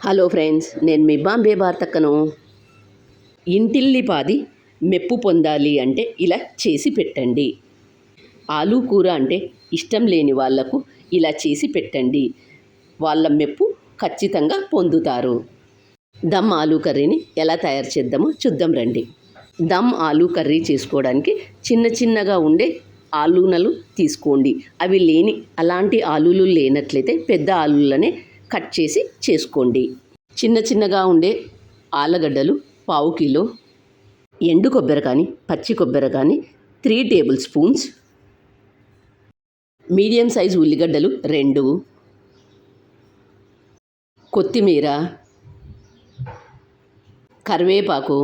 Hello friends, నేను మీ బాంబే భారతక్కను. ఇంటిల్లిపాది మెప్పు పొందాలి అంటే ఇలా చేసి పెట్టండి. ఆలు కూర అంటే ఇష్టం లేని వాళ్లకు ఇలా చేసి పెట్టండి. వాళ్ళ మెప్పు ఖచ్చితంగా పొందుతారు. దమ్ ఆలు కర్రీని ఎలా తయారు చేద్దామో చూద్దాం రండి. దమ్ ఆలు కర్రీ చేసుకోవడానికి చిన్నగా ఉండే ఆలునలు తీసుకోండి. అవి అలాంటి ఆలులు లేనట్లయితే పెద్ద ఆలులనే కట్ చేసి చేసుకోండి. చిన్నగా ఉండే ఆలుగడ్డలు పావు కిలో, ఎండు కొబ్బరి కానీ పచ్చి కొబ్బరి కానీ 3 టేబుల్ స్పూన్స్, మీడియం సైజు ఉల్లిగడ్డలు 2, కొత్తిమీర, కరివేపాకు,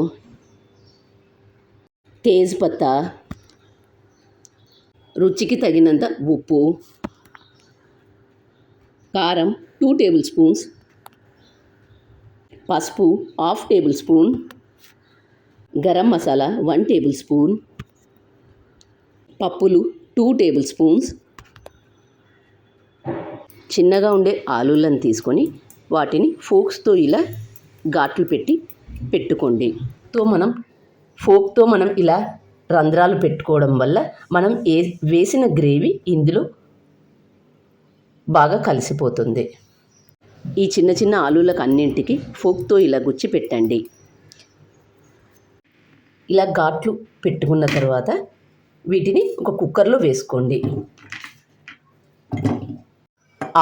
తేజ్పత్తా, రుచికి తగినంత ఉప్పు, కారం 2 టేబుల్ స్పూన్స్, పసుపు 1/2 table spoon, garam masala 1 table spoon, పప్పులు 2 టేబుల్ స్పూన్స్. చిన్నగా ఉండే ఆలులను తీసుకొని వాటిని ఫోక్స్తో ఇలా ఘాట్లు పెట్టుకోండి. ఫోక్తో మనం ఇలా రంధ్రాలు పెట్టుకోవడం వల్ల మనం వేసిన గ్రేవీ ఇందులో బాగా కలిసిపోతుంది. ఈ చిన్న ఆలులకు అన్నింటికి ఫోక్తో ఇలా గుచ్చి పెట్టండి. ఇలా ఘాట్లు పెట్టుకున్న తర్వాత వీటిని ఒక కుక్కర్లో వేసుకోండి.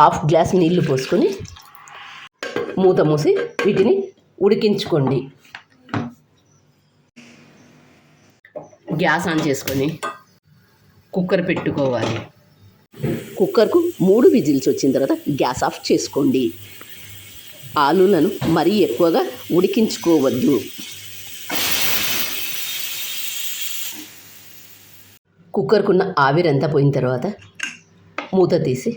1/2 గ్లాస్ నీళ్లు పోసుకొని మూత మూసి వీటిని ఉడికించుకోండి. గ్యాస్ ఆన్ చేసుకొని కుక్కర్ పెట్టుకోవాలి. కుక్కర్కు 3 విజిల్స్ వచ్చిన తర్వాత గ్యాస్ ఆఫ్ చేసుకోండి. ఆలులను మరీ ఎక్కువగా ఉడికించుకోవద్దు. కుక్కర్కున్న ఆవిరంతా పోయిన తర్వాత మూత తీసి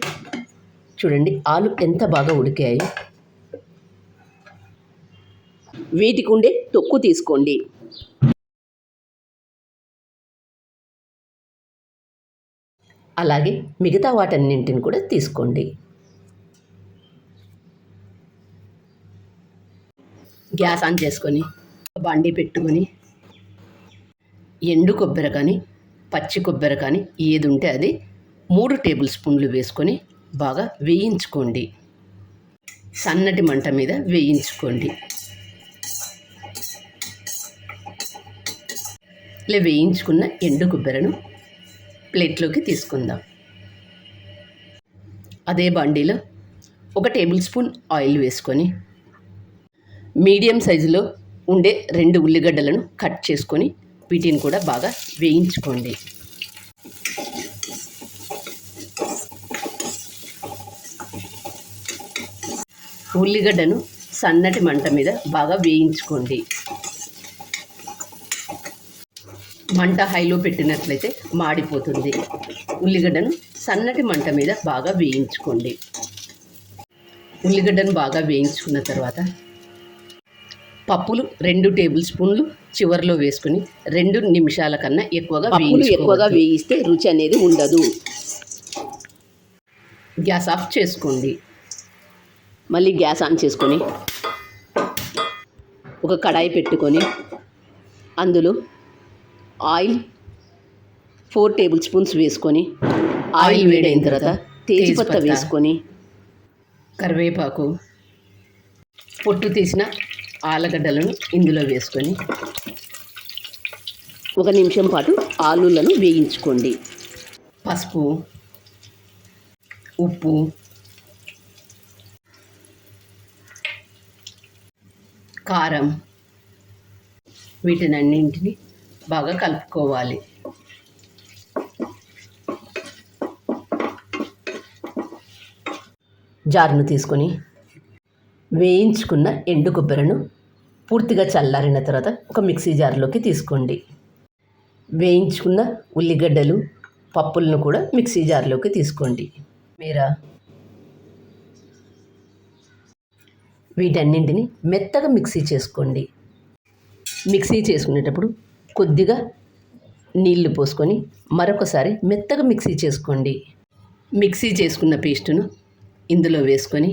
చూడండి ఆలు ఎంత బాగా ఉడికాయి. వీటికి ఉండే తొక్కు తీసుకోండి. అలాగే మిగతా వాటన్నింటిని కూడా తీసుకోండి. గ్యాస్ ఆన్ చేసుకొని బండి పెట్టుకొని ఎండు కొబ్బరి కానీ పచ్చి కొబ్బరి కానీ ఏది ఉంటే అది 3 టేబుల్ స్పూన్లు వేసుకొని బాగా వేయించుకోండి. సన్నటి మంట మీద వేయించుకోండి. ఇలా వేయించుకున్న ఎండు కొబ్బరిను ప్లేట్లోకి తీసుకుందాం. అదే బండిలో 1 టేబుల్ స్పూన్ ఆయిల్ వేసుకొని మీడియం సైజులో ఉండే 2 ఉల్లిగడ్డలను కట్ చేసుకొని వీటిని కూడా బాగా వేయించుకోండి. ఉల్లిగడ్డను సన్నటి మంట మీద బాగా వేయించుకోండి. మంట హైలో పెట్టినట్లయితే మాడిపోతుంది. ఉల్లిగడ్డను సన్నటి మంట మీద బాగా వేయించుకోండి. ఉల్లిగడ్డను బాగా వేయించుకున్న తర్వాత పప్పులు 2 టేబుల్ స్పూన్లు చివరిలో వేసుకొని 2 నిమిషాల కన్నా ఎక్కువగా వేయిస్తే రుచి అనేది ఉండదు. గ్యాస్ ఆఫ్ చేసుకోండి. మళ్ళీ గ్యాస్ ఆన్ చేసుకొని ఒక కడాయి పెట్టుకొని అందులో ఆయిల్ 4 టేబుల్ స్పూన్స్ వేసుకొని ఆయిల్ వేడైన తర్వాత తేజ్పత్తా వేసుకొని కరివేపాకు, పొట్టు తీసిన ఆలుగడ్డలను ఇందులో వేసుకొని 1 నిమిషం పాటు ఆలులను వేయించుకోండి. పసుపు, ఉప్పు, కారం వీటినన్నింటినీ బాగా కలుపుకోవాలి. జారును తీసుకొని వేయించుకున్న ఎండు కొబ్బరిను పూర్తిగా చల్లారిన తర్వాత ఒక మిక్సీ జార్లోకి తీసుకోండి. వేయించుకున్న ఉల్లిగడ్డలు పప్పులను కూడా మిక్సీ జార్లోకి తీసుకోండి. వీటన్నింటిని మెత్తగా మిక్సీ చేసుకోండి. మిక్సీ చేసుకునేటప్పుడు కొద్దిగా నీళ్లు పోసుకొని మరొకసారి మెత్తగా మిక్సీ చేసుకోండి. మిక్సీ చేసుకున్న పేస్టును ఇందులో వేసుకొని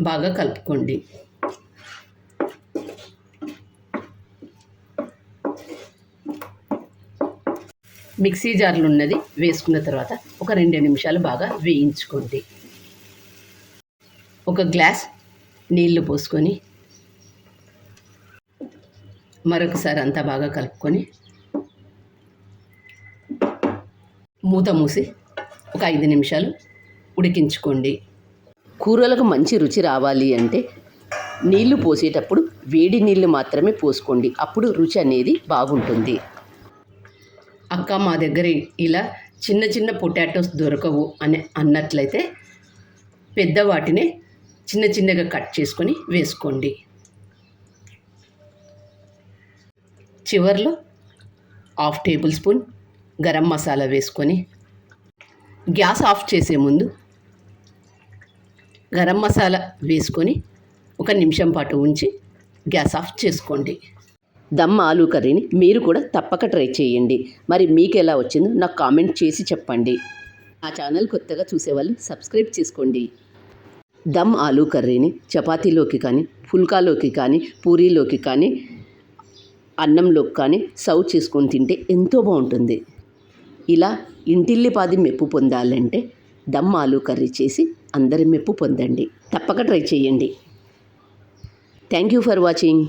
బాగా కలుపుకోండి. మిక్సీ జార్లు ఉన్నది వేసుకున్న తర్వాత ఒక 2 నిమిషాలు బాగా వేయించుకోండి. ఒక గ్లాస్ నీళ్లు పోసుకొని మరొకసారి అంతా బాగా కలుపుకొని మూత మూసి ఒక 5 నిమిషాలు ఉడికించుకోండి. కూరలకు మంచి రుచి రావాలి అంటే నీళ్లు పోసేటప్పుడు వేడి నీళ్ళు మాత్రమే పోసుకోండి. అప్పుడు రుచి అనేది బాగుంటుంది. అక్క, మా దగ్గర ఇలా చిన్న చిన్న పొటాటోస్ దొరకవు అని అన్నట్లయితే పెద్ద వాటినే చిన్న చిన్నగా కట్ చేసుకొని వేసుకోండి. చివర్లో 1/2 టేబుల్ స్పూన్ గరం మసాలా వేసుకొని గ్యాస్ ఆఫ్ చేసే ముందు గరం మసాలా వేసుకొని 1 నిమిషం పాటు ఉంచి గ్యాస్ ఆఫ్ చేసుకోండి. దమ్ ఆలూ కర్రీని మీరు కూడా తప్పక ట్రై చేయండి. మరి మీకు ఎలా వచ్చిందో నాకు కామెంట్ చేసి చెప్పండి. ఆ ఛానల్ కొత్తగా చూసేవాళ్ళు సబ్స్క్రైబ్ చేసుకోండి. దమ్ ఆలూ కర్రీని చపాతీలోకి కానీ, ఫుల్కాలోకి కానీ, పూరీలోకి కానీ, అన్నంలోకి కానీ సర్వ్ చేసుకొని తింటే ఎంతో బాగుంటుంది. ఇలా ఇంటిల్లిపాది మెప్పు పొందాలంటే దమ్ ఆలూ కర్రీ చేసి అందరి మెప్పు పొందండి. తప్పక ట్రై చేయండి. Thank you for watching.